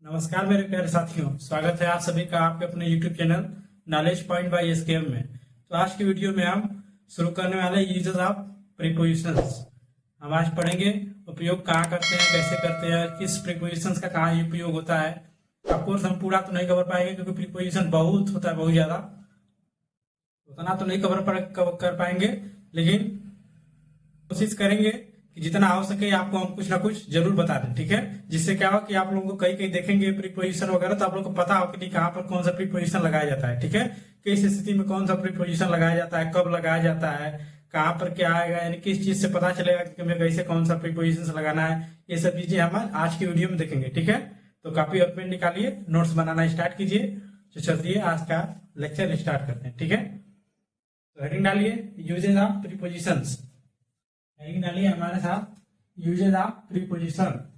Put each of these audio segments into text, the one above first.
नमस्कार मेरे प्यारे साथियों, स्वागत है आप सभी का आपके अपने YouTube channel knowledge point by SKM में। तो आज की वीडियो में हम शुरू करने वाले यूजेस ऑफ प्रीपोजिशंस। हम आज पढ़ेंगे उपयोग कहाँ करते हैं, कैसे करते हैं, किस प्रीपोजिशंस का कहाँ उपयोग होता है। ऑफकोर्स हम पूरा तो नहीं कवर पाएंगे क्योंकि प्रीपोजिशन बहुत होता है, बहुत ज्यादा, उतना तो नहीं कवर कर पाएंगे, लेकिन कोशिश करेंगे कि जितना हो सके आपको हम कुछ ना कुछ जरूर बता दें, ठीक है। जिससे क्या हो कि आप लोगों को कहीं कहीं देखेंगे प्रीपोजिशन वगैरह तो आप लोगों को पता हो कि कहाँ पर कौन सा प्रीपोजिशन लगाया जाता है, ठीक है। किस स्थिति में कौन सा प्रीपोजिशन लगाया जाता है, कब लगाया जाता है, कहाँ पर क्या आएगा, यानी किस चीज से पता चलेगा कि हमें कैसे कौन सा प्रीपोजिशन लगाना है। ये सब चीजें हम आज की वीडियो में देखेंगे, ठीक है। तो कॉपी और पेन निकालिए, नोट्स बनाना स्टार्ट कीजिए। तो चलिए आज का लेक्चर स्टार्ट करते हैं, ठीक है। तो हेडिंग डालिए यूजेज ऑफ प्रीपोजिशंस। हेडिंग डालिए हमारे साथ usages of preposition.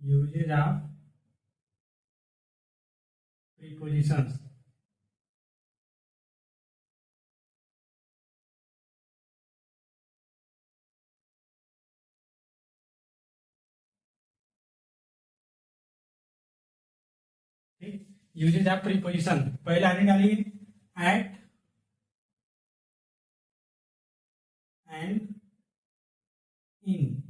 Usages of prepositions. ठीक, यूजेज ऑफ प्रीपोजिशन। पहले हेडिंग डालिए एट एंड इन।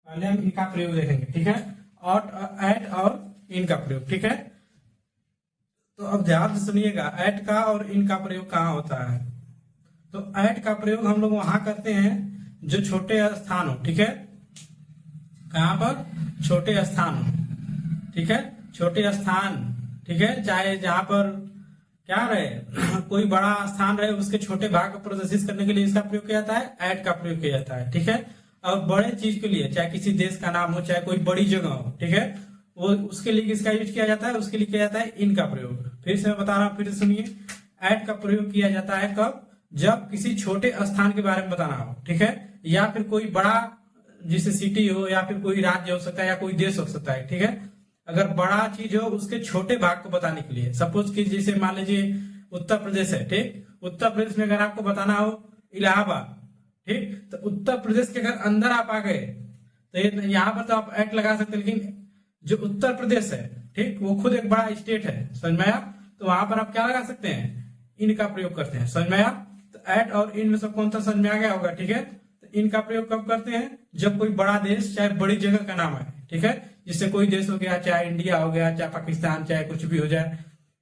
पहले हम इनका प्रयोग देखेंगे, ठीक है। और एट और इन का प्रयोग, ठीक है। तो अब ध्यान से सुनिएगा, एट का और इन का प्रयोग कहाँ होता है। तो एट का प्रयोग हम लोग वहां करते हैं जो छोटे स्थान हो, ठीक है। कहां पर? छोटे स्थान हो, ठीक है। छोटे स्थान, ठीक है। चाहे जहां पर क्या रहे कोई बड़ा स्थान रहे, उसके छोटे भाग को प्रदर्शित करने के लिए इसका प्रयोग किया जाता है, एट का प्रयोग किया जाता है, ठीक है। और बड़े चीज के लिए, चाहे किसी देश का नाम हो, चाहे कोई बड़ी जगह हो, ठीक है, वो उसके लिए किसका यूज किया जाता है, उसके लिए किया जाता है इन का प्रयोग। फिर से मैं बता रहा हूं, फिर से सुनिए। एट का प्रयोग किया जाता है कब? जब किसी छोटे स्थान के बारे में बताना हो, ठीक है, या फिर कोई बड़ा, जैसे सिटी हो, या फिर कोई राज्य हो सकता है, या कोई देश हो सकता है, ठीक है। अगर बड़ा चीज हो उसके छोटे भाग को बताने के लिए, सपोज कि जैसे मान लीजिए उत्तर प्रदेश है, ठीक। उत्तर प्रदेश में अगर आपको बताना हो इलाहाबाद, ठीक, तो उत्तर प्रदेश के अगर अंदर आप आ गए तो यहाँ पर तो आप एट लगा सकते हैं, लेकिन जो उत्तर प्रदेश है, ठीक, वो खुद एक बड़ा स्टेट है, समझ में आया। तो वहां पर आप क्या लगा सकते हैं? इन का प्रयोग करते हैं, समझ में आया। तो एट और इन में से कौन सा समझ में आ गया होगा, ठीक है। तो इनका प्रयोग कब करते हैं? जब कोई बड़ा देश, चाहे बड़ी जगह का नाम है, ठीक है। जिससे कोई देश हो गया, चाहे इंडिया हो गया, चाहे पाकिस्तान, चाहे कुछ भी हो जाए,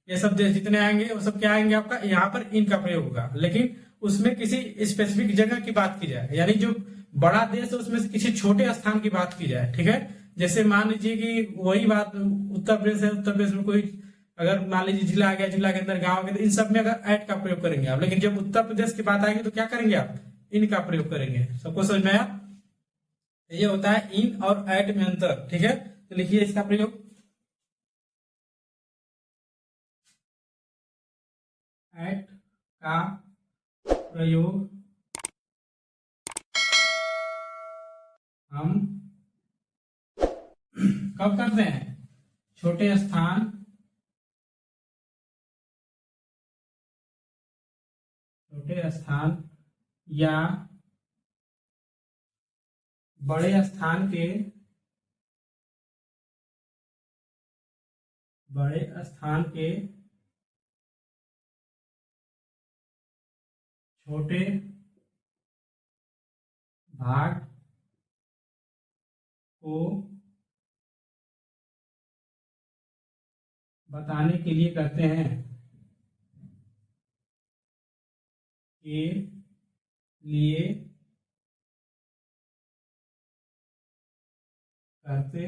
ये सब देश जितने आएंगे वो सब क्या आएंगे आपका, यहाँ पर इनका प्रयोग होगा। लेकिन उसमें किसी स्पेसिफिक जगह की बात की जाए, यानी जो बड़ा देश है उसमें से किसी छोटे स्थान की बात की जाए, ठीक है। जैसे मान लीजिए कि वही बात उत्तर प्रदेश है, उत्तर प्रदेश में कोई अगर मान लीजिए जिला आ गया, जिला के अंदर गांव के, तो इन सब में अगर एट का प्रयोग करेंगे आप। लेकिन जब उत्तर प्रदेश की बात आएगी तो क्या करेंगे आप? इनका प्रयोग करेंगे। सबको समझ में आया? ये होता है इन और एट में अंतर, ठीक है। तो लिखिए इसका प्रयोग, एट का प्रयोग हम कब करते हैं? छोटे स्थान, छोटे स्थान या बड़े स्थान के, बड़े स्थान के छोटे भाग को बताने के लिए करते हैं, के लिए करते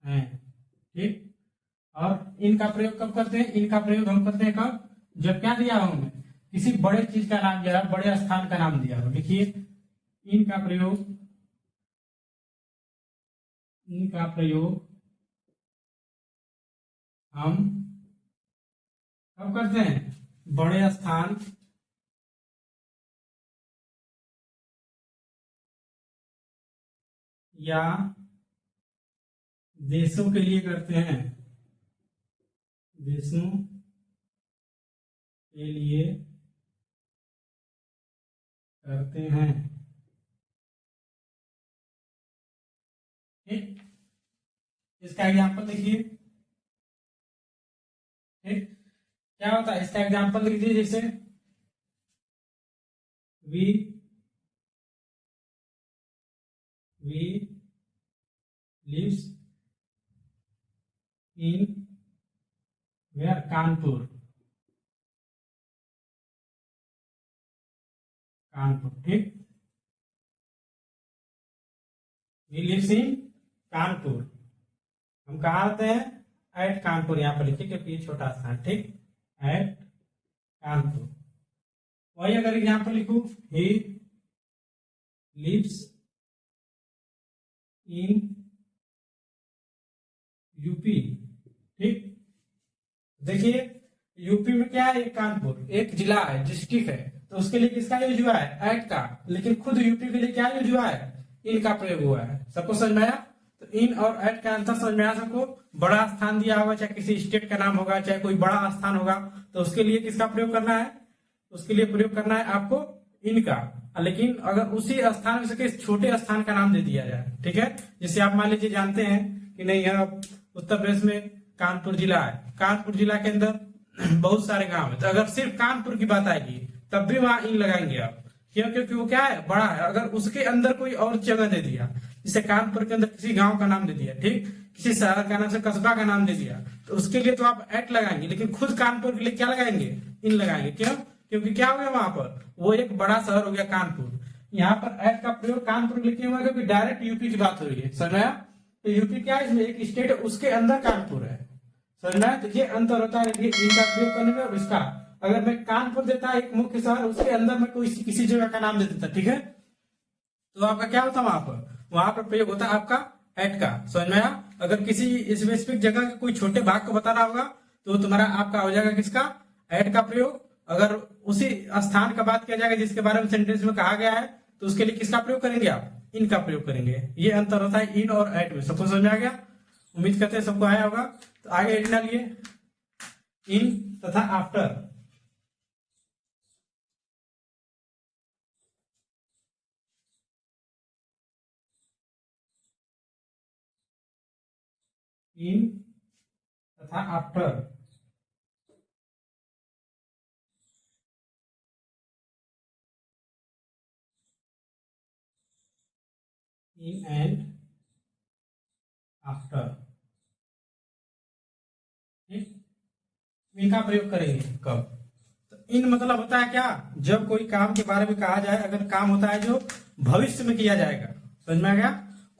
हैं, ठीक। और इनका प्रयोग कब करते हैं? इनका प्रयोग हम करते हैं कब? जब क्या दिया हो हमें, किसी बड़े चीज का नाम दिया हो, बड़े स्थान का नाम दिया हो। देखिए इनका प्रयोग, इनका प्रयोग हम कब करते हैं? बड़े स्थान या देशों के लिए करते हैं, देशों के लिए करते हैं। ठीक, इसका एग्जाम्पल देखिए। ठीक, क्या होता है इसका एग्जाम्पल लिख दीजिए, जैसे we we lives in where, Kanpur. Kanpur, ठीक, वी लिव्स इन कानपुर। हम कहा आते हैं, एट कानपुर यहाँ पर लिखिए क्योंकि ये छोटा स्थान। ठीक, एट कानपुर। वही अगर एग्जाम्पल लिखू, ही लिव्स इन यूपी। ठीक, देखिए यूपी में क्या है, कानपुर एक जिला है, डिस्ट्रिक्ट है, तो उसके लिए किसका यूज हुआ है, एट का। लेकिन खुद यूपी के लिए क्या यूज हुआ है, इन का प्रयोग हुआ है। सबको समझ में आया? तो इन और एट का अंतर समझ में आया सबको? बड़ा स्थान दिया होगा, चाहे किसी स्टेट का नाम होगा, चाहे कोई बड़ा स्थान होगा, तो उसके लिए किसका प्रयोग करना है, उसके लिए प्रयोग करना है आपको इनका। लेकिन अगर उसी स्थान में से किसी छोटे स्थान का नाम दे दिया जाए, ठीक है, जैसे आप मान लीजिए जानते हैं कि नहीं है, उत्तर प्रदेश में कानपुर जिला है, कानपुर जिला के अंदर बहुत सारे गांव है, तो अगर सिर्फ कानपुर की बात आएगी तब भी वहां इन लगाएंगे आप। क्यों? क्योंकि वो क्या है, बड़ा है। अगर उसके अंदर कोई और जगह दे दिया, जैसे कानपुर के अंदर किसी गांव का नाम दे दिया, ठीक, किसी शहर का नाम से कस्बा का नाम दे दिया, तो उसके लिए तो आप एट लगाएंगे, लेकिन खुद कानपुर के लिए क्या लगाएंगे, इन लगाएंगे। क्यों? क्योंकि क्या हो गया वहां पर, वो एक बड़ा शहर हो गया कानपुर। यहाँ पर एट का प्रयोग कानपुर के लिए क्यों हुआ, क्योंकि डायरेक्ट यूपी की बात हो रही है। समझ में आया? तो यूपी क्या है, इसमें एक स्टेट है, उसके अंदर कानपुर है। समझ में आया? तो ये अंतर होता है इनका प्रयोग करने में और इसका। अगर मैं कानपुर देता एक मुख्य शहर, उसके अंदर में कोई किसी जगह का नाम दे देता, ठीक है, तो आपका क्या होता वहां पर प्रयोग होता है आपका एट का। समझ में आया? अगर किसी स्पेसिफिक जगह के कोई छोटे भाग को बताना होगा तो तुम्हारा आपका हो जाएगा किसका, एट का प्रयोग। अगर उसी स्थान का बात किया जाएगा जिसके बारे में सेंटेंस में कहा गया है, तो उसके लिए किसका प्रयोग करेंगे आप, इनका प्रयोग करेंगे। ये अंतर होता है इन और एट में। सबको समझ में आ गया? उम्मीद करते हैं सबको आया होगा। तो आगे हेडिंग डालिए, इन तथा आफ्टर। इन तथा आफ्टर। In and after. ठीक, इनका प्रयोग करेंगे कब, तो इन मतलब होता है क्या, जब कोई काम के बारे में कहा जाए, अगर काम होता है जो भविष्य में किया जाएगा। समझ में आ गया?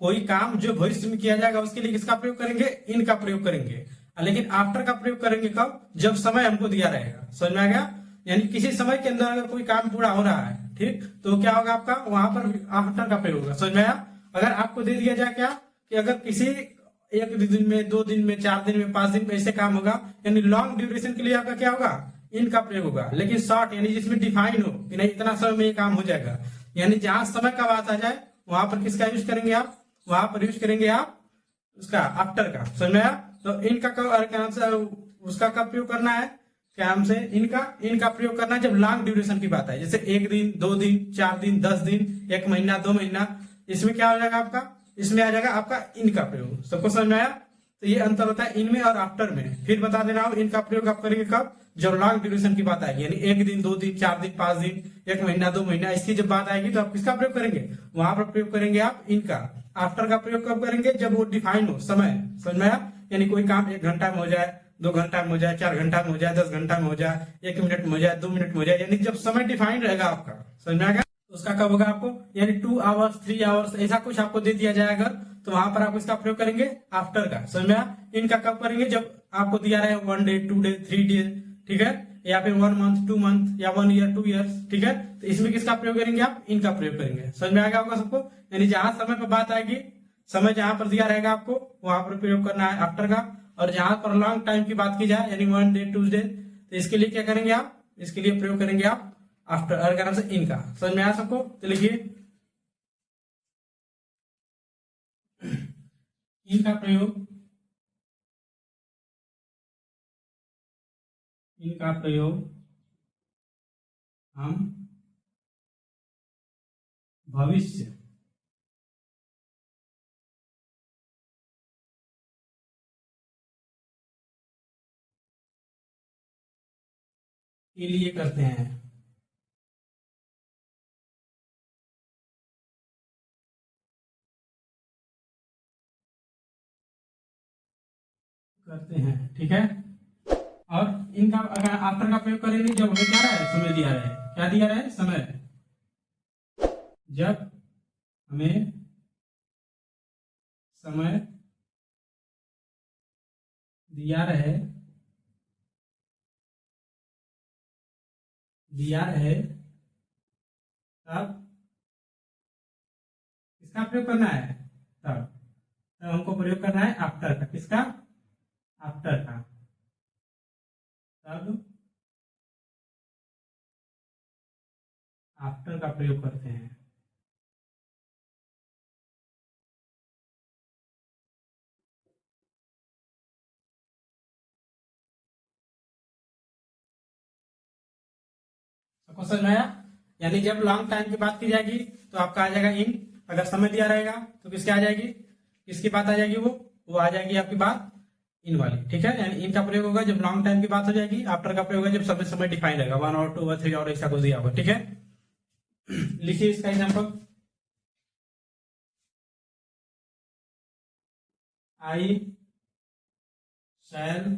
कोई काम जो भविष्य में किया जाएगा उसके लिए किसका प्रयोग करेंगे, इनका प्रयोग करेंगे। लेकिन आफ्टर का प्रयोग करेंगे कब, जब समय हमको दिया रहेगा। समझ में आ गया? यानी किसी समय के अंदर अगर कोई काम पूरा हो रहा है, ठीक, तो क्या होगा आपका, वहां पर आफ्टर का प्रयोग होगा। समझ में आया? अगर आपको दे दिया जाए क्या, कि अगर किसी एक दिन में, 2 दिन में, 4 दिन में, 5 दिन में ऐसे काम होगा, यानी लॉन्ग ड्यूरेशन के लिए आपका क्या होगा, इनका प्रयोग होगा। लेकिन शॉर्ट यानी जिसमें डिफाइन हो कि नहीं इतना समय में ये काम हो जाएगा, यानी जहां समय का बात आ जाए वहां पर किसका यूज करेंगे आप, वहां पर यूज करेंगे आप उसका आफ्टर का। समझ में आया? तो इनका क्या से उसका कब प्रयोग करना है, क्या नाम से, इनका प्रयोग करना है जब लॉन्ग ड्यूरेशन की बात है, जैसे 1 दिन, 2 दिन, 4 दिन, 10 दिन, 1 महीना, 2 महीना, इसमें क्या हो जाएगा आपका, इसमें आ जाएगा आपका इनका प्रयोग। सबको समझ में आया? तो ये अंतर होता है इनमें और आफ्टर में। फिर बता देना हो, इनका प्रयोग आप करेंगे कब, जब लॉन्ग ड्यूरेशन की बात आएगी, यानी 1 दिन, 2 दिन, 4 दिन, 5 दिन, 1 महीना, 2 महीना, इसकी जब बात आएगी तो आप किसका प्रयोग करेंगे, वहां पर प्रयोग करेंगे आप इनका। आफ्टर का प्रयोग कब करेंगे, जब वो डिफाइन हो समय। समझ में आया? यानी कोई काम 1 घंटा में हो जाए, 2 घंटा में हो जाए, 4 घंटा में हो जाए, 10 घंटा में हो जाए, 1 मिनट में हो जाए, 2 मिनट में हो जाए, यानी जब समय डिफाइन रहेगा आपका। समझ में आ गया? उसका कब होगा आपको, यानी 2 आवर्स, 3 आवर्स, ऐसा कुछ आपको दे दिया जाए अगर, तो वहां पर आप इसका प्रयोग करेंगे आफ्टर का। समझ में आया? इनका कब करेंगे, जब आपको दिया रहे 1 डे, 2 डे, 3 डे, ठीक है, या फिर 1 मंथ, 2 मंथ, या 1 ईयर, 2 ईयर्स, ठीक है, तो इसमें किसका प्रयोग करेंगे आप, इनका प्रयोग करेंगे। समझ में आ गया होगा सबको? यानी जहां समय पर बात आएगी, समय जहां पर दिया रहेगा आपको वहां पर प्रयोग करना है आफ्टर का। और जहां पर लॉन्ग टाइम की बात की जाए, यानी 1 डे, 2 डे, तो इसके लिए क्या करेंगे आप, इसके लिए प्रयोग करेंगे आप आफ्टर, और क्या नाम से, इनका। समझ में आया सबको? तो लिखिए, इनका प्रयोग, इनका प्रयोग हम भविष्य के लिए करते हैं। करते हैं, ठीक है। और इनका अगर आफ्टर का प्रयोग करेंगे जब हमें क्या रहा है, समय दिया रहा है। क्या दिया रहा है, समय। जब हमें समय दिया रहे, तब किसका प्रयोग करना है, तब हमको प्रयोग करना है आफ्टर का। किसका, आफ्टर का। तब आफ्टर का प्रयोग करते हैं। क्वेश्चन में आया, यानी जब लॉन्ग टाइम की बात की जाएगी तो आपका आ जाएगा इन। अगर समय दिया रहेगा तो किसकी आ जाएगी, किसकी बात आ जाएगी, वो आ जाएगी आपकी बात इन वाली, ठीक है। यानी इन का प्रयोग होगा जब लॉन्ग टाइम की बात हो जाएगी। आफ्टर का प्रयोग होगा जब समय समय डिफाइन रहेगा, 1 और 2 और 3 और ऐसा कुछ दिया होगा, ठीक है। लिखिए इसका example. I shall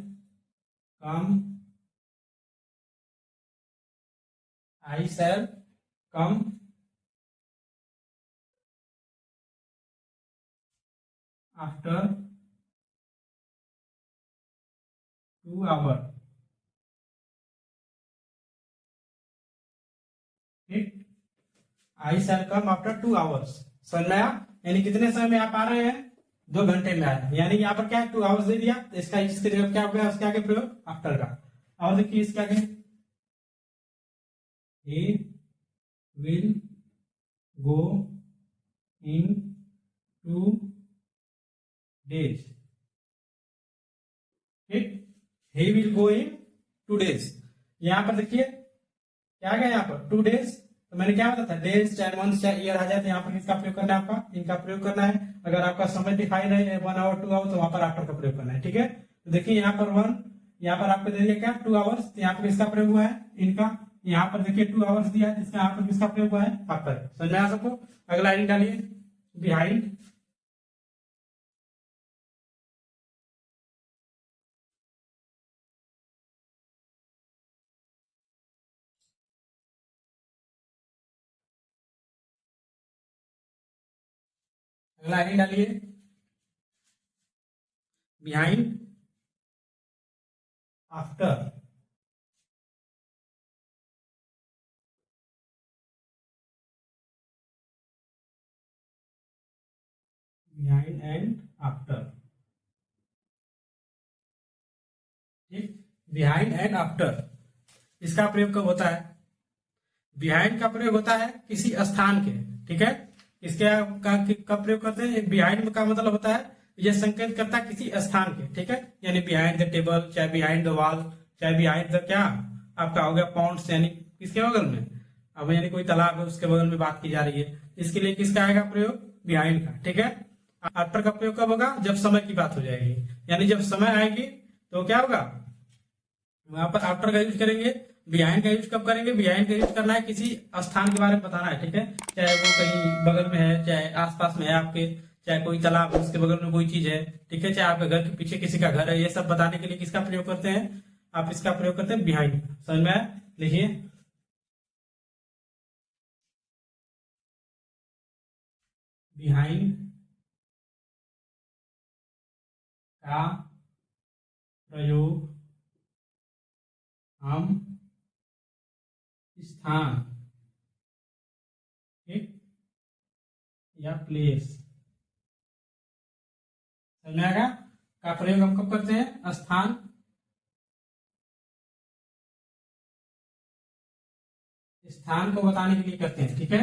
come, I shall come after 2 hour, ठीक। I shall come after 2 hours. समझ में आया, यानी कितने समय में आप आ रहे हैं, 2 घंटे में आए, यानी यहाँ पर क्या है 2 आवर्स दे दिया, तो इसका इसके जगह क्या हो गया, उसके आगे प्रयोग आफ्टर का। और देखिए इसके आगे, he will go in 2 days, ठीक। he will go in 2 days। यहाँ पर देखिए क्या आ गया, यहाँ पर 2 days। तो मैंने क्या बताया था, डेज चाहे मंथ चाहे ईयर आ जाए तो यहाँ पर किसका प्रयोग करना है, आपका इनका प्रयोग करना है। अगर आपका समय डिफाइन है 1 आवर 2 आवर, तो वहां पर आफ्टर का प्रयोग करना है, ठीक है। तो देखिए यहाँ पर 1, यहाँ पर आपको दे दिया क्या 2 आवर्स, तो यहाँ पर किसका प्रयोग हुआ है, इनका। यहाँ पर देखिए 2 आवर्स दिया है, इसका यहाँ पर किसका प्रयोग हुआ है, आफ्टर। समझ में आ सबको। अगला लाइन डालिए, बिहाइंड, अगला लाइन डालिए, behind after, behind and after, ठीक। बिहाइंड एंड आफ्टर इसका प्रयोग कब होता है, बिहाइंड का प्रयोग होता है किसी स्थान के, ठीक है। इसके का प्रयोग करते हैं, बिहाइंड का मतलब होता है यह संकेत करता है किसी स्थान के, ठीक है। यानी बिहाइंड द टेबल, चाहे बिहाइंड द वॉल, चाहे बिहाइंड द क्या आपका हो गया पॉन्ड्स, यानी किसके बगल में, अब यानी कोई तालाब है उसके बगल में बात की जा रही है, इसके लिए किसका आएगा प्रयोग, बिहाइंड का, ठीक है। आफ्टर का प्रयोग कब होगा, जब समय की बात हो जाएगी, यानी जब समय आएगी तो क्या होगा, वहां पर आफ्टर का यूज करेंगे। बिहाइंड का यूज कब करेंगे, बिहाइंड का यूज करना है किसी स्थान के बारे में बताना है, ठीक है। चाहे वो कहीं बगल में है, चाहे आसपास में है आपके, चाहे कोई तालाब है उसके बगल में कोई चीज है, ठीक है, चाहे आपके घर के पीछे किसी का घर है, ये सब बताने के लिए किसका प्रयोग करते हैं, आप इसका प्रयोग करते हैं बिहाइंड। समझ में आया, लिखिए, बिहाइंड का प्रयोग हम स्थान, ठीक, या प्लेस, समझ में आएगा, का प्रयोग हम कब करते हैं, स्थान, स्थान को बताने के लिए करते हैं, ठीक है।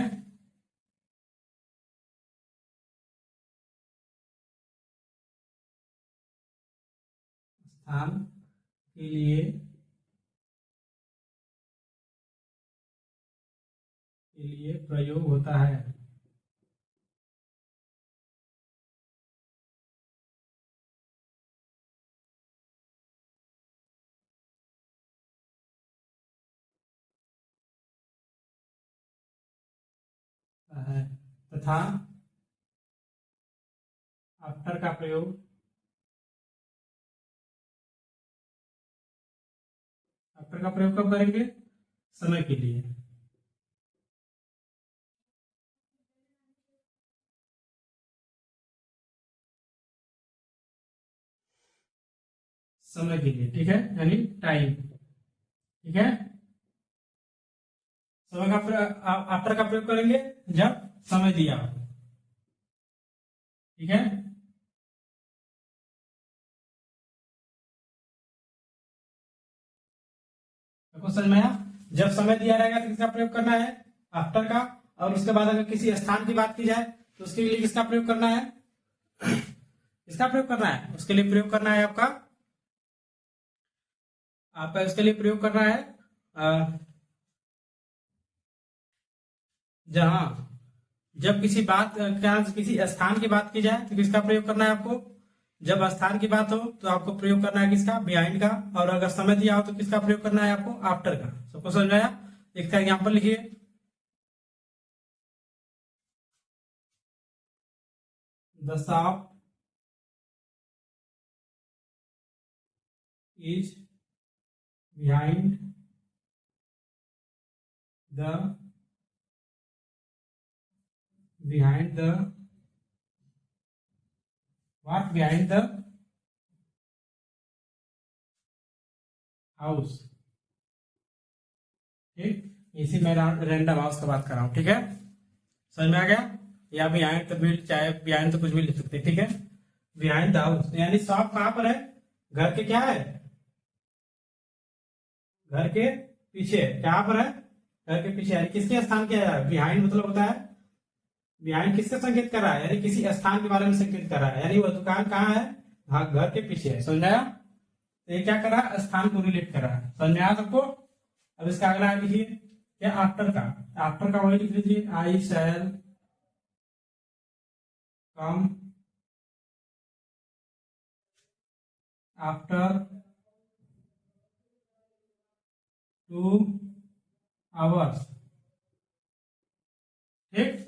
स्थान के लिए के लिए प्रयोग होता है। है तथा आफ्टर का प्रयोग आफ्टर का प्रयोग कब करेंगे? समय के लिए। समय के लिए, ठीक है, यानी टाइम। ठीक है, समय का आफ्टर का प्रयोग करेंगे जब समय दिया हो। ठीक है, आपको समझ में आया? जब समय दिया रहेगा तो किसका प्रयोग करना है? आफ्टर का। और उसके बाद अगर किसी स्थान की बात की जाए तो उसके लिए किसका प्रयोग करना है? किसका प्रयोग करना है? उसके लिए प्रयोग करना है आपका आपका इसके लिए प्रयोग करना है जहां जब किसी बात क्या किसी स्थान की बात की जाए तो किसका प्रयोग करना है आपको? जब स्थान की बात हो तो आपको प्रयोग करना है किसका? बिहाइंड का। और अगर समय दिया हो तो किसका प्रयोग करना है आपको? आफ्टर का। सबको समझ में आया? इसका एग्जाम्पल लिखिए। The shop is behind the behind the what behind the house। ठीक, इसी में रैंडम हाउस का बात कर रहा हूं। ठीक है, समझ में आ गया? या बिहाइंड द बिल्ड, चाहे बिहाइंड तो कुछ भी लिख सकते हैं। ठीक है, बिहाइंड द हाउस यानी शॉप कहां पर है? घर के क्या है? घर के पीछे। कहां पर है? घर के पीछे, यानी किसके स्थान के है? बिहाइंड मतलब होता है बिहाइंड किससे संकेत कर रहा है? यानी किसी स्थान के बारे में संकेत कर रहा है, यानी वह दुकान कहाँ है? हाँ, घर के पीछे है। समझ में आया? तो ये क्या कर रहा है? स्थान को रिलेट कर रहा है। समझ में आया सबको? अब इसका अगला लिखिए क्या? आफ्टर का। आफ्टर का वही लिख लीजिए, आई शैल कम आफ्टर 2 hours। ठीक,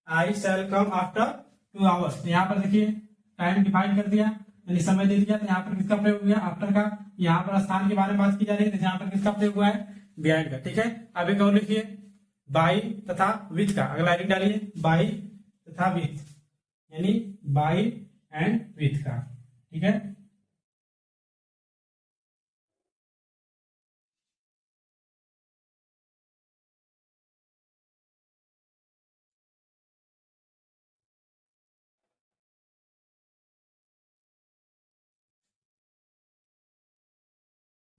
I shall come after 2 hours। यहाँ पर देखिए टाइम डिफाइन कर दिया, यानी समय दे दिया, तो यहाँ पर किसका प्रयोग हुआ? आफ्टर का। यहाँ पर स्थान के बारे में बात की जा रही है तो यहाँ पर किसका प्रयोग हुआ है? बिहाइंड का। ठीक है, अब एक और लिखिए, बाई तथा विथ का। अगला लाइन डालिए, बाई तथा विथ, यानी बाई एंड विथ का। ठीक है,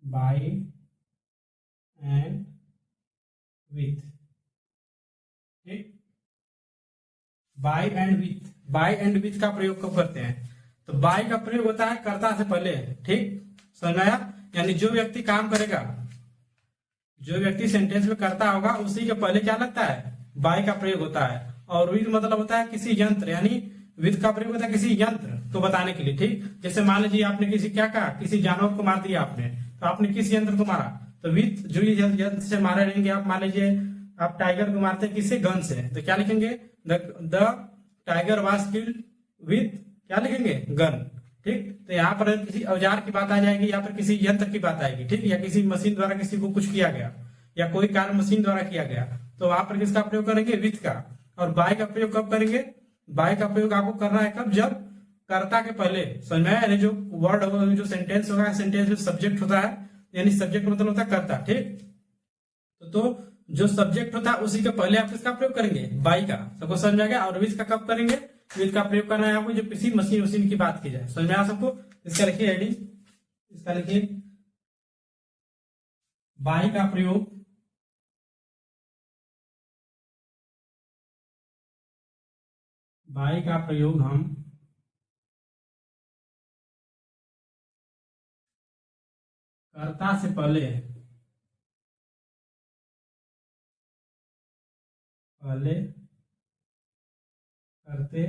बाई एंड विथ। ठीक, by and with. By and with का प्रयोग कब करते हैं? तो बाई का प्रयोग होता है कर्ता से पहले। ठीक, समझ में आया? यानी जो व्यक्ति काम करेगा, जो व्यक्ति सेंटेंस में करता होगा उसी के पहले क्या लगता है? बाय का प्रयोग होता है। और विद मतलब होता है किसी यंत्र, यानी विद का प्रयोग होता है किसी यंत्र को बताने के लिए। ठीक, जैसे मान लीजिए आपने किसी क्या कहा, किसी जानवर को मार दिया आपने, तो आपने किस यंत्र को मारा? तो विद जो ये यंत्र से मारे रहेंगे। आप मान लीजिए आप टाइगर को मारते हैं किससे? गन से, तो क्या लिखेंगे? The tiger was killed with क्या लिखेंगे? गन। ठीक, तो यहाँ पर किसी औजार की बात आ जाएगी या फिर किसी यंत्र की बात आएगी। ठीक, या किसी मशीन द्वारा किसी को कुछ किया गया या कोई कार्य मशीन द्वारा किया गया, तो वहां पर किसका प्रयोग करेंगे? विथ का। और बाय का प्रयोग कब करेंगे? बाय का प्रयोग आपको करना है कब? जब कर्ता के पहले। समझ में आया? यानी जो वर्ड होगा, जो सेंटेंस होगा, सेंटेंस में सब्जेक्ट होता है, यानी सब्जेक्ट मतलब होता है कर्ता। ठीक, तो जो सब्जेक्ट होता है उसी के पहले आप किसका प्रयोग करेंगे? बाई का। सबको समझ में आ गया? और विथ का कब करेंगे? विथ का प्रयोग करना है आपको जब किसी मशीन वशीन की बात की जाए। समझ में आया सबको? इसका लिखिए हेडिंग, इसका लिखिए, बाई का प्रयोग बाई का प्रयोग हम कर्ता से पहले पहले करते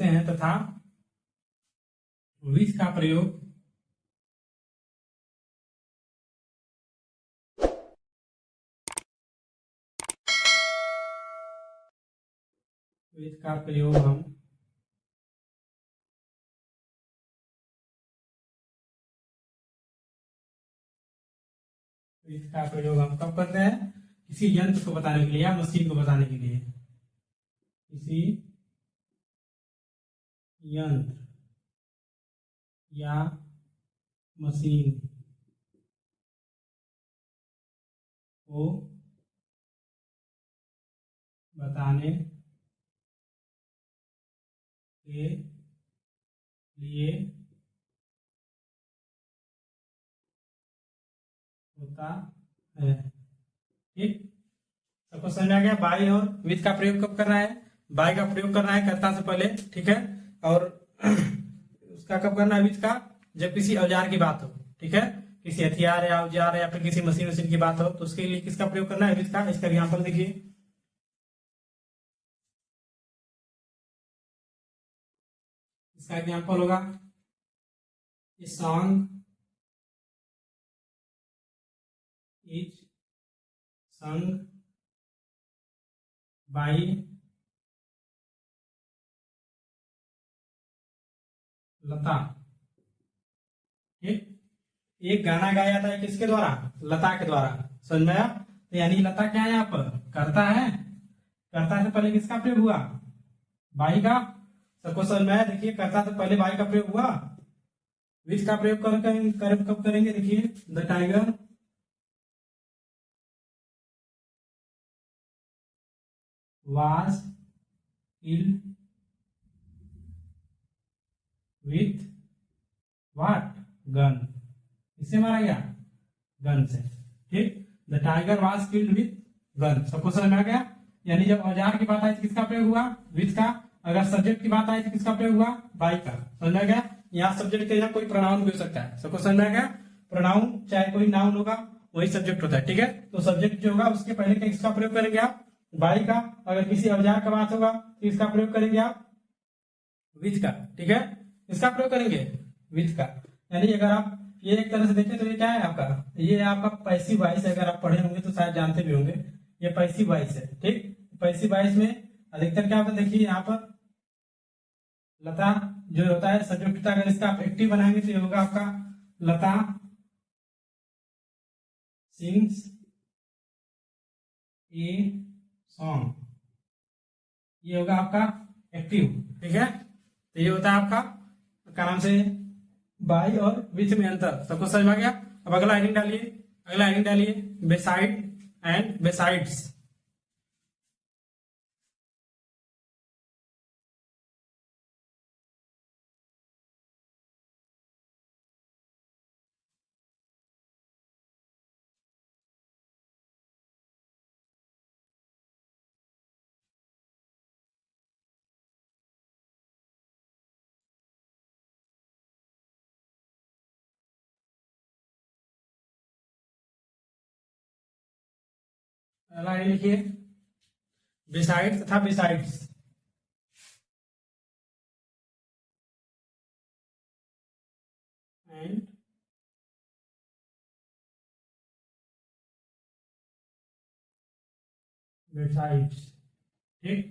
हैं तथा विच का प्रयोग हम इसका प्रयोग हम कब करते हैं? किसी यंत्र को बताने के लिए या मशीन को बताने के लिए। किसी यंत्र या मशीन को बताने के लिए होता है। ठीक, सबको समझ में आ गया? बाई और विथ का प्रयोग कब करना है? बाई का प्रयोग करना है कर्ता से पहले, ठीक है, और उसका कब करना है? विथ का जब किसी औजार की बात हो, ठीक है, किसी हथियार या औजार या फिर किसी मशीन मशीन की बात हो तो उसके लिए किसका प्रयोग करना है? विथ का। इसका एग्जाम्पल देखिए, इसका एग्जाम्पल होगा a song is sung by लता। ठीक, एक गाना गाया जाता है किसके द्वारा? लता के द्वारा। समझ में आया? तो यानी लता क्या है यहाँ पर? कर्ता है। कर्ता से पहले किसका प्रयोग हुआ? बाई का। सबको समझ में आया? देखिए, कर्ता से पहले बाई का प्रयोग हुआ। विच का प्रयोग कब करेंगे? देखिए, the tiger was killed with what? Gun. इससे मारा गया? गन से। ठीक, the tiger was killed with gun. सबको समझ में आ गया? यानी जब औजार की बात आई तो किसका प्रयोग हुआ? विथ का। अगर सब्जेक्ट की बात आई तो किसका प्रयोग हुआ? बाई का। समझ में आ गया? यहाँ सब्जेक्ट के यहाँ कोई प्रोनाउन भी हो सकता है। सबको समझ में आ गया? प्रोनाउन चाहे कोई नाउन होगा वही सब्जेक्ट होता है। ठीक है, तो सब्जेक्ट जो होगा उसके पहले किसका प्रयोग करेंगे आप? बाई का। अगर किसी औजार का बात होगा तो इसका प्रयोग करेंगे आप? विथ का। ठीक है, इसका प्रयोग करेंगे विथ का। यानी अगर आप ये एक तरह से देखें तो ये क्या है आपका? ये आपका पैसिव वॉइस है। अगर आप पढ़े होंगे तो शायद जानते भी होंगे, ये पैसिव वॉइस है। ठीक, पैसिव वॉइस में अधिकतर क्या होता है? देखिए यहाँ पर लता जो होता है सब्जेक्ट होता है। अगर इसका आप एक्टिव बनाएंगे तो ये होगा आपका लता सिंग्स ए सॉन्ग। ये होगा आपका एक्टिव। ठीक है, तो ये होता है आपका क्या नाम से? बाई और विथ में अंतर। सबको समझ में आ गया? अब अगला हेडिंग डालिए, अगला हेडिंग डालिए, बेसाइड एंड बेसाइड्स। लाइन लिखिए, बिसाइड तथा बिसाइड्स। And besides. ठीक,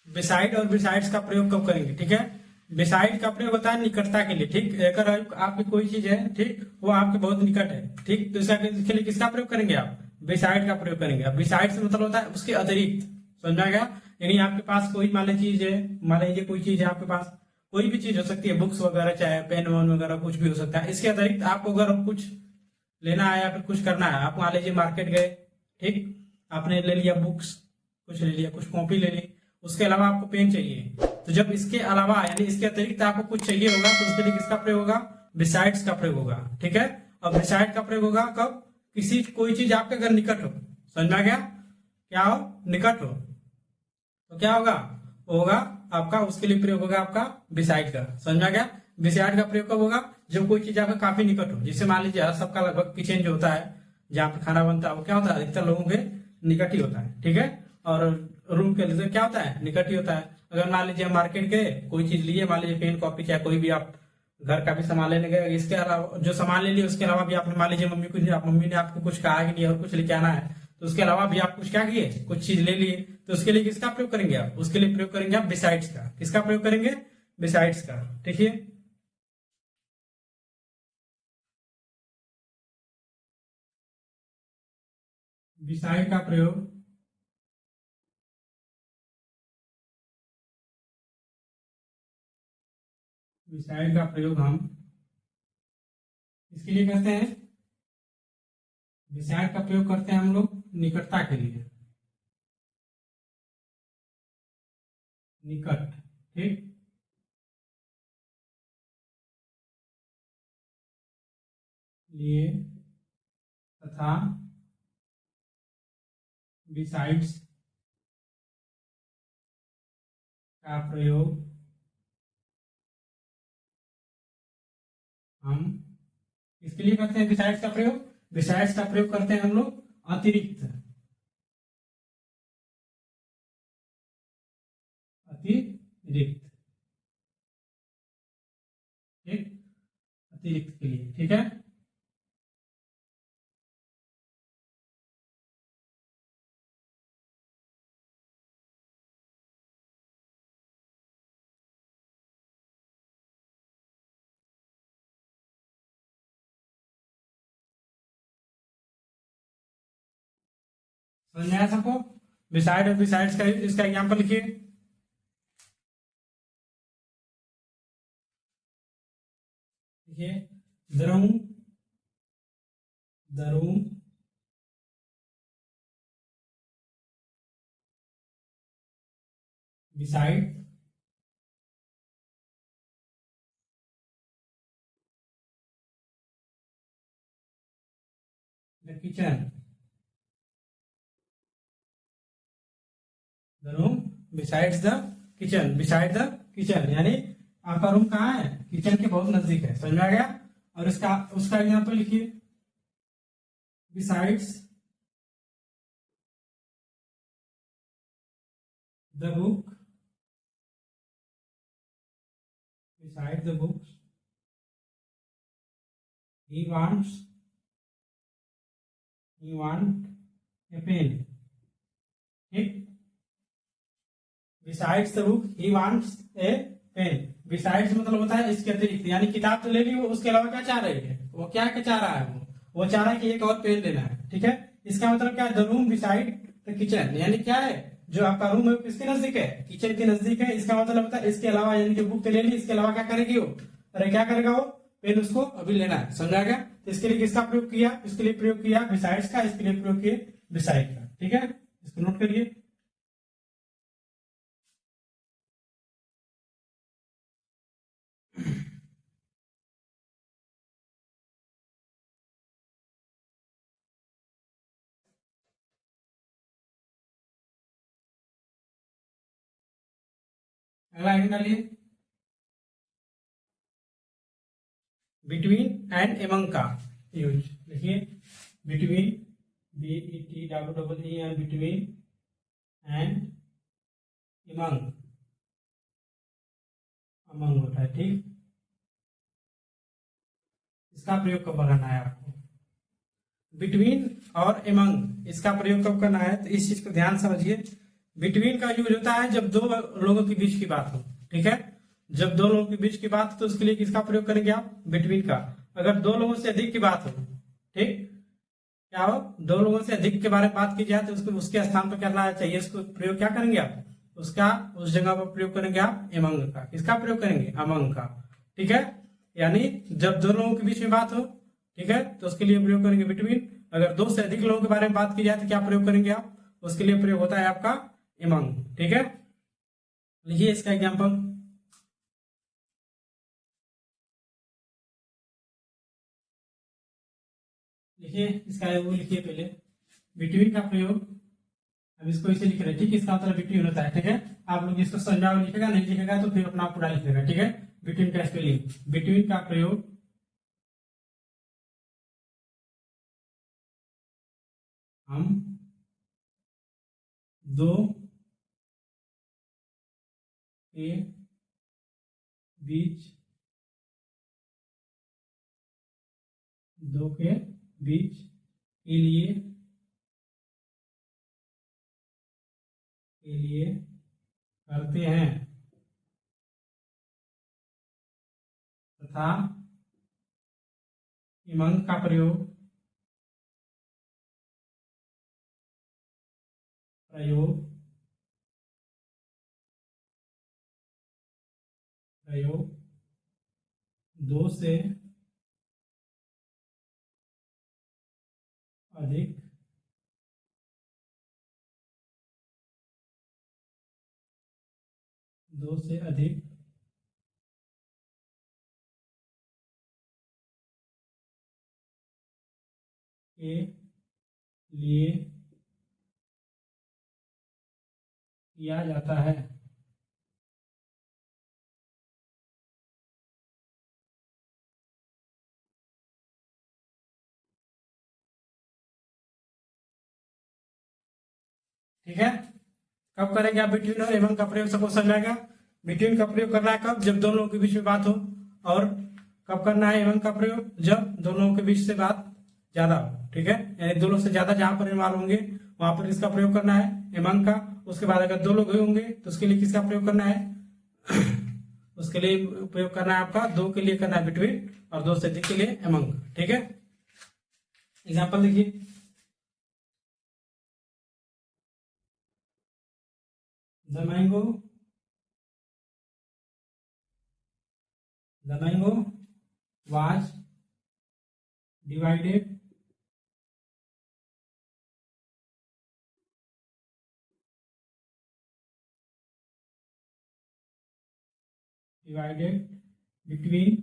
बिसाइड और बिसाइड्स का प्रयोग कब करेंगे? ठीक है, बिसाइड का प्रयोग होता है निकटता के लिए। ठीक, अगर आपकी कोई चीज है, ठीक, वो आपके बहुत निकट है, ठीक, तो इसके लिए किसका प्रयोग करेंगे आप? बिसाइड का प्रयोग करेंगे। अब बिसाइड से मतलब होता है उसके अतिरिक्त। समझ में आ गया? यानी आपके पास कोई मान लीजिए चीज है, मान लीजिए कोई चीज है आपके पास, कोई भी चीज हो सकती है, बुक्स वगैरह चाहे पेन वोन वगैरह कुछ भी हो सकता है। इसके अतिरिक्त आपको अगर कुछ लेना है या फिर कुछ करना है, आप मान लीजिए मार्केट गए, ठीक, आपने ले लिया बुक्स, कुछ ले लिया, कुछ कॉपी ले ली, उसके अलावा आपको पेन चाहिए। तो जब इसके अलावा यानी इसके अतिरिक्त आपको कुछ चाहिए होगा तो उसके लिए किसका प्रयोग होगा? बिसाइड्स का प्रयोग होगा। ठीक है, और बिसाइड का प्रयोग होगा कब? किसी कोई चीज आपके अगर निकट हो। समझ में आ गया? क्या हो? निकट हो तो क्या होगा? होगा आपका उसके लिए प्रयोग होगा आपका बिसाइड का। समझ में आ गया? बिसाइड का प्रयोग कब होगा? जब कोई चीज आपका काफी निकट हो। जैसे मान लीजिए सबका लगभग किचन जो होता है जहाँ पे खाना बनता है वो क्या होता है, अधिकतर लोगों के निकट ही होता है, ठीक है। और रूम के लिए क्या होता है, निकट ही होता है। अगर मान लीजिए हम मार्केट गए, कोई चीज लिए, मान लीजिए पेन कॉपी चाहे कोई भी आप घर का भी सामान लेने गए, इसके अलावा जो सामान ले लिए उसके अलावा भी आपने मान लीजिए मम्मी ने आपको कुछ कहा कि नहीं और कुछ लेके आना है, तो उसके अलावा भी आप कुछ क्या किए, कुछ चीज ले लिए, तो उसके लिए किसका प्रयोग करेंगे आप? उसके लिए प्रयोग करेंगे आप बिसाइड्स का। किसका प्रयोग करेंगे? बिसाइड्स का। ठीक है, बिसाइड का प्रयोग बिसाइड का प्रयोग हम इसके लिए करते हैं, बिसाइड का प्रयोग करते हैं हम लोग निकटता के लिए। निकट, ठीक, लिए तथा बिसाइड्स का प्रयोग हम इसके लिए करते हैं। बिसाइड्स का प्रयोग, बिसाइड्स का प्रयोग करते हैं हम लोग अतिरिक्त, अतिरिक्त, ठीक, अतिरिक्त के लिए। ठीक है, समझ में आया सबको? बिसाइड और बिसाइड्स का इसका एग्जांपल लिखिए। देखिए, the room, the room, beside the kitchen, the room besides the kitchen, beside the kitchen, यानी आपका रूम कहाँ है? किचन के बहुत नजदीक है। समझ में आ गया? और इसका उसका एग्जांपल लिखिए, besides the book, beside the books he wants he want a pen, ठीक। Besides the book he wants a pen, besides मतलब होता है इसके अतिरिक्त, यानी किताब तो ले ली, वो उसके अलावा क्या चाह रही है, वो क्या क्या चाह रहा है, वो चाह रहा है कि एक और पेन लेना है। ठीक है, इसका मतलब क्या है? The room beside the kitchen, यानी क्या है, जो आपका रूम है किसके नजदीक है? किचन के नजदीक है। इसका मतलब होता है इसके अलावा, यानी कि बुक तो ले ली, इसके अलावा क्या करेगी वो? अरे क्या करेगा वो? पेन उसको अभी लेना है। समझा गया? तो इसके लिए किसका प्रयोग किया? इसके लिए प्रयोग किया बिसाइड्स का, इसके लिए प्रयोग किया बिसाइड का। ठीक है, इसको नोट करिए। अगला आइटम डालिए, बिटवीन एंड एमंग का यूज। देखिए, between, BETWEEN, between and among, among होता है, ठीक। इसका प्रयोग कब करना है आपको? बिटवीन और एमंग, इसका प्रयोग कब करना है? तो इस चीज को ध्यान समझिए। बिटवीन का यूज होता है जब दो लोगों के बीच की बात हो। ठीक है, जब दो लोगों के बीच की बात हो तो उसके लिए किसका प्रयोग करेंगे आप? बिटवीन का। अगर दो लोगों से अधिक की बात हो, ठीक, क्या हो, दो लोगों से अधिक के बारे में बात की जाए तो उसको उसके स्थान पर करना चाहिए, इसको प्रयोग क्या करेंगे आप? उसका उस जगह पर प्रयोग करेंगे आप एमंग का। किसका प्रयोग करेंगे? अमंग का। ठीक है, यानी जब दो लोगों के बीच में बात हो, ठीक है, तो उसके लिए प्रयोग करेंगे बिटवीन। अगर दो से अधिक लोगों के बारे में बात की जाए तो क्या प्रयोग करेंगे आप? उसके लिए प्रयोग होता है आपका एमंग। ठीक है, लिखिए इसका एग्जाम्पल। लिखिए इसका वो लिखिए पहले, बिटवीन का प्रयोग अब इसको इसे लिख रहे हैं, ठीक है, इसका मतलब बिटवीन होता है, ठीक है। आप लोग इसको समझा लिखेगा, नहीं लिखेगा तो फिर अपना पूरा लिख देगा, ठीक है। बिटवीन का स्पेलिंग, बिटवीन का प्रयोग हम दो के बीच, दो के बीच के लिए करते हैं तथा इमंग का प्रयोग दो से अधिक के लिए किया जाता है। ठीक है। कब करेंगे आप बिटवीन और एवं का प्रयोग, सबको समझ आएगा। बिटवीन का प्रयोग करना है कब, जब दोनों लोगों के बीच में बात हो, और कब करना है एवं का प्रयोग, जब दोनों लोगों के बीच से बात ज्यादा हो, ठीक है। यानी दो लोग से ज्यादा जहां पर इन्वॉल्व होंगे वहां पर इसका प्रयोग करना है एमंग का। उसके बाद अगर दो लोग होंगे तो उसके लिए किसका प्रयोग करना है उसके लिए प्रयोग करना है आपका, दो के लिए करना है बिटवीन, और दो से अधिक के लिए एमंग, ठीक है। एग्जाम्पल देखिए, the mango was divided between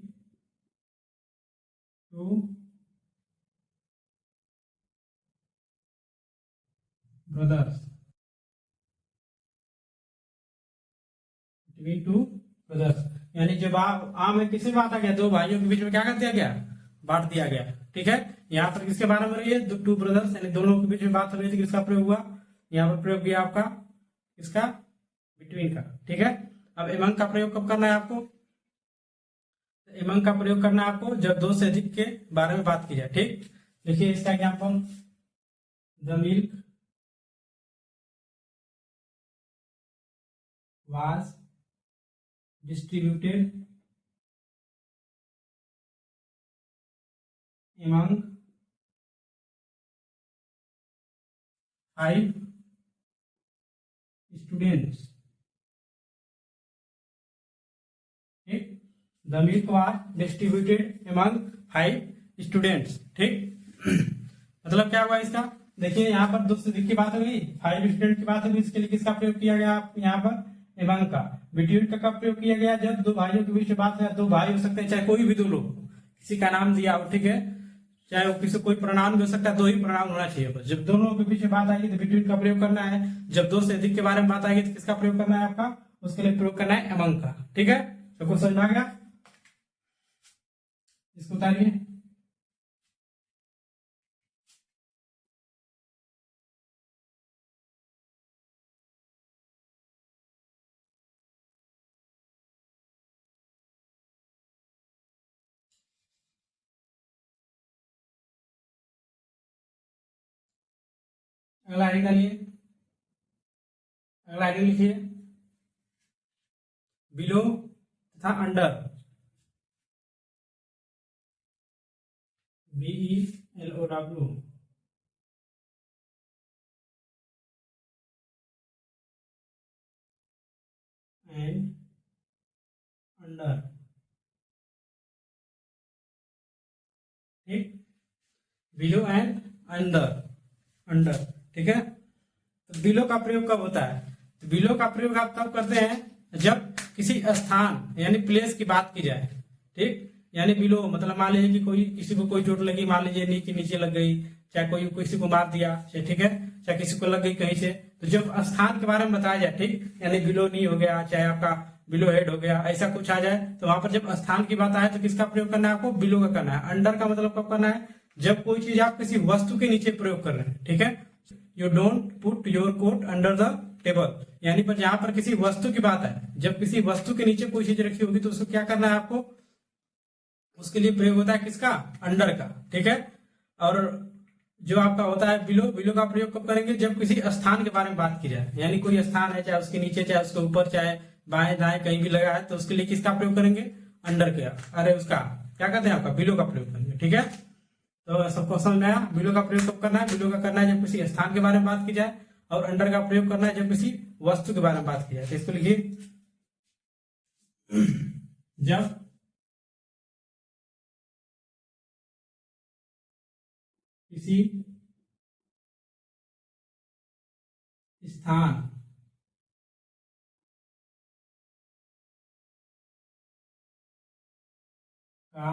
two brothers, यानी जब आम में किसी बात आ गया, दो भाइयों के बीच में क्या कर दिया गया, बांट दिया गया, ठीक है। यहाँ पर किसके बारे में रही है, टू ब्रदर्स, यानी दोनों के बीच में बात हो रही थी, किसका प्रयोग हुआ, यहाँ पर प्रयोग किया आपका इसका बिटवीन का, ठीक है। अब एमंग का प्रयोग कब करना है आपको, एमंग का प्रयोग करना है आपको जब दो से अधिक के बारे में बात की जाए, ठीक। देखिए इसका example, the milk was distributed among 5 students, ठीक। The milk was distributed among 5 students, ठीक। मतलब क्या हुआ इसका, देखिए यहाँ पर दो से अधिक की बात होगी, 5 स्टूडेंट की बात होगी, इसके लिए किसका प्रयोग किया गया यहाँ पर, एमंग का। बिटवीन का कब प्रयोग किया गया, जब दो भाइयों के बीच में बात है, दो भाई हो सकते हैं, चाहे कोई भी दो लोग, किसी का नाम दिया हो, ठीक है, चाहे वो किसी कोई प्रणाम भी हो सकता है, दो ही प्रणाम होना चाहिए बस। जब दोनों के बीच में बात आएगी तो बिटवीन का प्रयोग करना है, जब दो से अधिक के बारे में बात आएगी तो किसका प्रयोग करना है आपका, उसके लिए प्रयोग करना है एमंग का, ठीक है। सबको समझ आ गया, इसको उतारिए। अगला आइडिया डालिए, अगला आइडिया लिखिए, बिलो तथा अंडर, BELOW, एंड अंडर, ठीक। बिलो एंड अंडर, ठीक है। तो बिलो का प्रयोग कब होता है, तो बिलो का प्रयोग आप तब करते हैं जब किसी स्थान यानी प्लेस की बात की जाए, ठीक। यानी बिलो मतलब मान लीजिए कि कोई किसी को कोई चोट लगी, मान लीजिए नी के नीचे लग गई, चाहे कोई किसी को मार दिया, ठीक है, चाहे किसी को लग गई कहीं से, तो जब स्थान के बारे में बताया जाए, ठीक, यानी बिलो नी हो गया, चाहे आपका बिलो हेड हो गया, ऐसा कुछ आ जाए, तो वहां पर जब स्थान की बात आए तो किसका प्रयोग करना है आपको? बिलो का करना है। अंडर का मतलब कब करना है? जब कोई चीज आप किसी वस्तु के नीचे प्रयोग कर रहे हैं, ठीक है। You don't put your coat under the table, यानी पर जहां पर किसी वस्तु की बात है, जब किसी वस्तु के नीचे कोई चीज रखी होगी तो उसको क्या करना है आपको? उसके लिए प्रयोग होता है किसका? अंडर का, ठीक है। और जो आपका होता है बिलो, बिलो का प्रयोग कब करेंगे? जब किसी स्थान के बारे में बात की जाए, यानी कोई स्थान है, चाहे उसके नीचे, चाहे उसके ऊपर, चाहे बाएं दाएं कहीं भी लगा है, तो उसके लिए किसका प्रयोग करेंगे? अंडर का, अरे उसका क्या कहते हैं आपका? बिलो का प्रयोग करेंगे, ठीक है। तो सबको समझ में आया? बिलो का प्रयोग कब करना है? बिलो का करना है जब किसी स्थान के बारे में बात की जाए, और अंडर का प्रयोग करना है जब किसी वस्तु के बारे में बात की जाए। तो इसको लिखिए, जब किसी स्थान का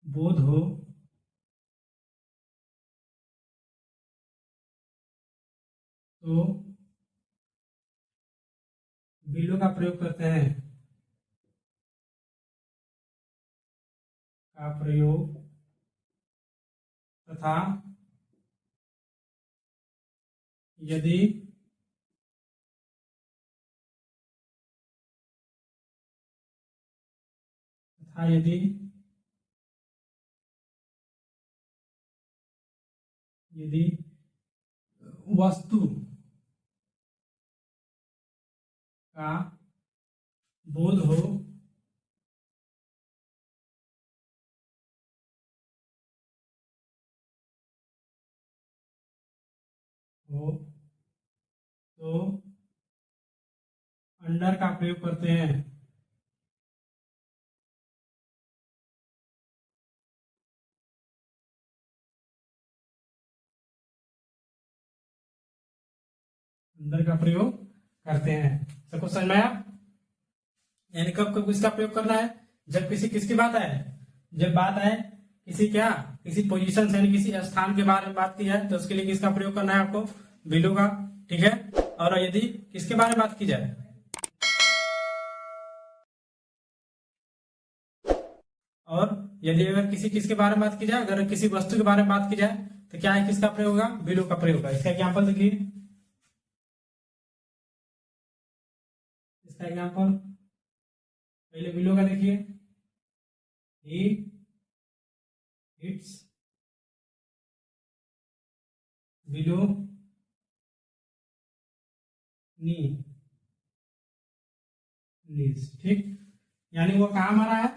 बोध हो तो बिलो का प्रयोग करते हैं, का प्रयोग, तथा यदि यदि यदि वस्तु का बोध हो तो अंडर का प्रयोग करते हैं। अंडर का प्रयोग करते हैं। सबको समझ में आया? यानी कब कब किसका प्रयोग करना है? जब किसी किसकी बात आए, जब बात आए किसी क्या, किसी पोजीशन से, यानी किसी स्थान के बारे में बात की जाए, तो उसके लिए किसका प्रयोग करना है आपको? बिलो का, ठीक है। और यदि किसके बारे में बात की जाए, और यदि अगर किसी किसके बारे में बात की जाए, अगर किसी वस्तु के बारे में बात की जाए, तो क्या है? किसका प्रयोग होगा? बिलो का प्रयोग होगा। इसका एग्जाम्पल देखिए, इसका एग्जाम्पल पहले बिलो का देखिए, ही हिट्स बिलो नी, नीज, ठीक, यानी वो कहाँ मारा है?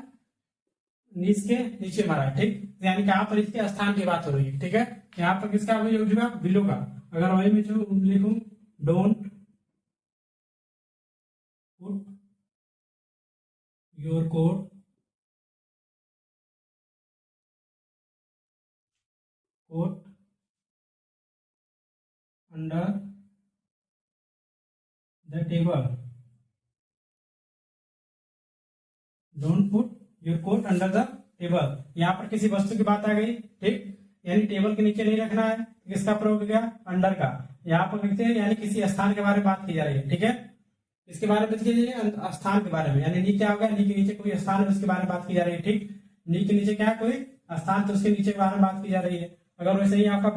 नीज के नीचे मारा है, ठीक, यानी कहाँ पर इसके स्थान की बात हो रही है, ठीक है। यहाँ पर किसका यूज होगा? बिलो का। अगर वही में जो लिखूं, don't put your coat under the table, don't put your coat under the table. यहाँ पर किसी वस्तु की बात आ गई, ठीक, यानी टेबल के नीचे नहीं रखना है, किसका प्रयोग हो गया? अंडर का। यहाँ पर लिखते हैं यानी किसी स्थान के बारे में बात की जा रही है, ठीक है। इसके बारे में कीजिए, स्थान के बारे में, यानी नी क्या होगा? नी के नीचे कोई स्थान है उसके बारे में बात की जा रही है, ठीक। नी के नीचे क्या है? कोई स्थान, तो उसके नीचे के बारे में बात की जा रही है। अगर वैसे ही आपका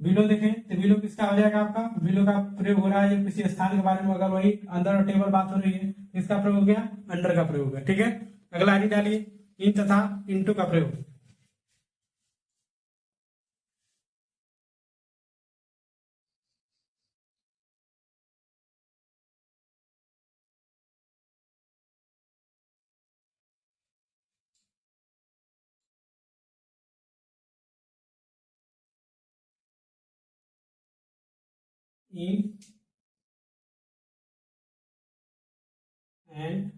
बिलो देखें, तो बिलो किसका हो जाएगा? आपका बिलो का प्रयोग हो रहा है जब किसी स्थान के बारे में, अगर वही अंदर टेबल बात हो रही है, किसका प्रयोग हो गया? अंडर का प्रयोग है, ठीक है। अगला आईडी डालिए, इन तथा इनटू का प्रयोग। इन एंड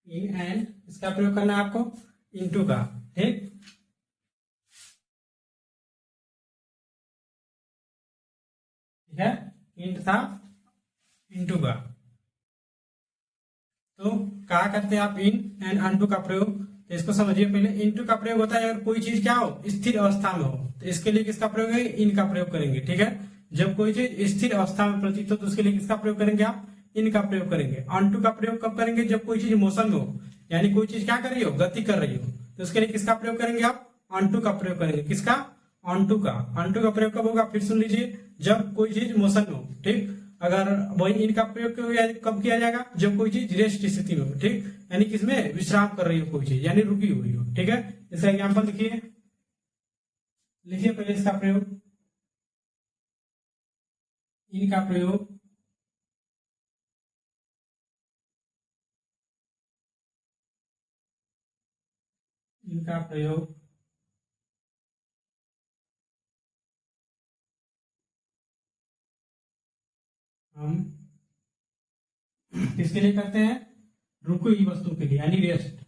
इन एंड इसका प्रयोग करना है आपको? इनटू का, ठीक, ठीक है। इन तथा इनटू का, तो कहा करते हैं आप इन एंड अनटू का प्रयोग? तो इसको समझिए पहले। इनटू का प्रयोग होता है अगर कोई चीज क्या हो, स्थिर अवस्था में हो, तो इसके लिए किसका प्रयोग है, इन का प्रयोग करेंगे। ठीक है, जब कोई चीज स्थिर अवस्था में प्रतीत हो तो उसके लिए किसका प्रयोग करेंगे आप, इन का प्रयोग करेंगे। ऑन टू का प्रयोग कब करेंगे, जब कोई चीज मोशन में हो, यानी कोई चीज क्या कर रही हो, गति कर रही हो, तो उसके लिए किसका प्रयोग करेंगे आप, ऑन टू का प्रयोग करेंगे। किसका, ऑन टू का। ऑन टू का प्रयोग कब होगा, फिर सुन लीजिए, जब कोई चीज मोशन में हो। ठीक, अगर वही इनका प्रयोग कब किया जाएगा, जब कोई चीज रेस्ट स्थिति में हो। ठीक, यानी किसमें, विश्राम कर रही हो कोई चीज, यानी रुकी हुई हो। ठीक है, इसका एग्जाम्पल लिखिए, लिखिए पहले इसका प्रयोग, इनका प्रयोग, इनका प्रयोग हम किसके लिए करते हैं, रुकी हुई वस्तु के लिए, यानी रेस्ट।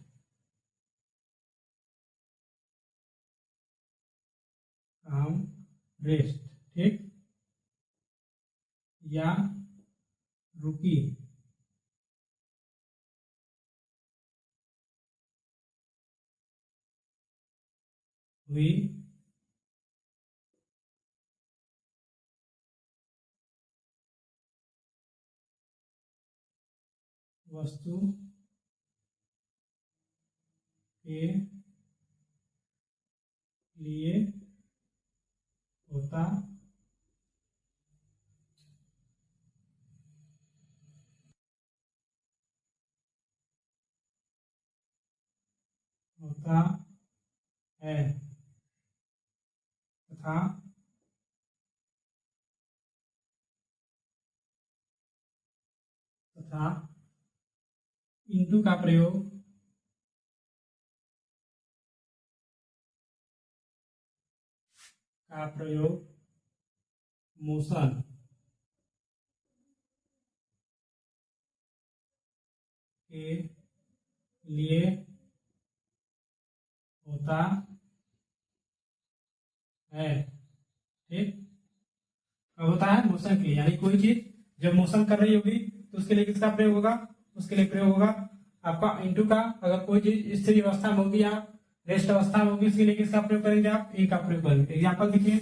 हम रेस्ट, ठीक, या रुकी हुई वस्तु के लिए होता है तथा इंटू का प्रयोग मोशन के लिए होता है। ठीक, अब होता है मोशन के लिए, यानी कोई चीज जब मोशन कर रही होगी तो उसके लिए किसका प्रयोग होगा, उसके लिए प्रयोग होगा आपका इंटू का। अगर कोई चीज स्थिर अवस्था में होगी या रेस्ट अवस्था में होगी, उसके लिए किसका प्रयोग करेंगे आप, ई का प्रयोग करेंगे। एग्जाम्पल देखिए,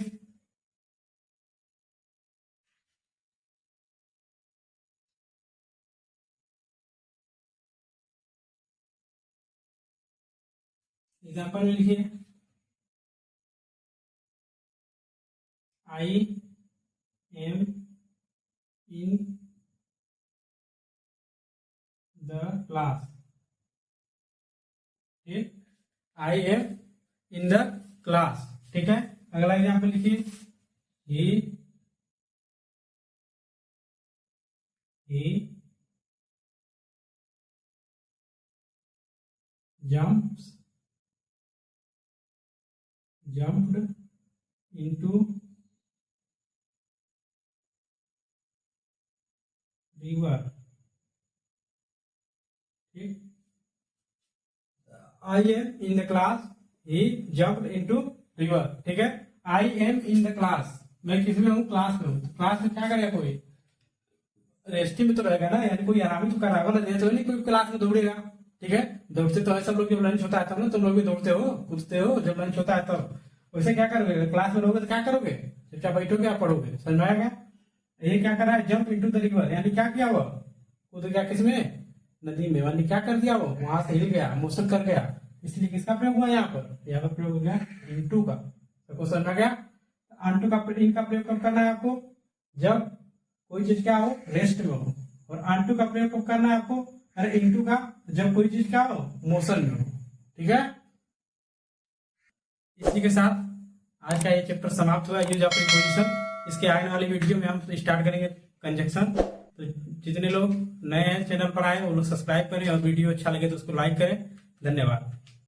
एग्जाम्पल में लिखिए, I am in the class. ठीक, I am in the class. ठीक है, अगला एग्जाम्पल लिखिए, ही jumped into river। ठीक, I am in the class, he jumped into river। ठीक है, I am in the class, मैं किसमें हूँ, क्लास में हूँ। क्लास में क्या करेगा, कोई रेस्ट में तो रहेगा ना, यानी कोई आराम ही तो कर रहा होगा ना, तो नहीं कोई क्लास में दौड़ेगा। ठीक है, दौड़ते तो है सब लोग, जब लंच होता है तब ना तुम लोग भी दौड़ते हो, कूदते हो जब लंच होता है तब। वैसे क्या करोगे, क्लास में रहोगे तो क्या करोगे, चुपचाप बैठोगे, आप पढ़ोगे। समझ में आएगा। ये क्या कर रहा है, जंप इनटू द रिवर, यानी क्या किया वो, कूद गया किसमें, नदी में, यानी क्या कर दिया वो, वहां से हिल गया, मोशन कर गया। इसलिए किसका प्रयोग हुआ यहाँ पर प्रयोग हो गया इनटू का। सबको समझ में आ गया। ऑनटू का, इनका प्रयोग कब करना है आपको, जब कोई चीज क्या हो, रेस्ट में हो। और ऑनटू का प्रयोग कब करना है आपको, अरे इनटू का, जब कोई चीज क्या हो, मोशन में हो। ठीक है, इसी के साथ आज का ये चैप्टर समाप्त हुआ, यूज ऑफ प्रीपोजिशन। इसके आने वाली वीडियो में हम स्टार्ट करेंगे कंजक्शन। तो जितने लोग नए हैं चैनल पर आए वो लोग सब्सक्राइब करें, और वीडियो अच्छा लगे तो उसको लाइक करें। धन्यवाद।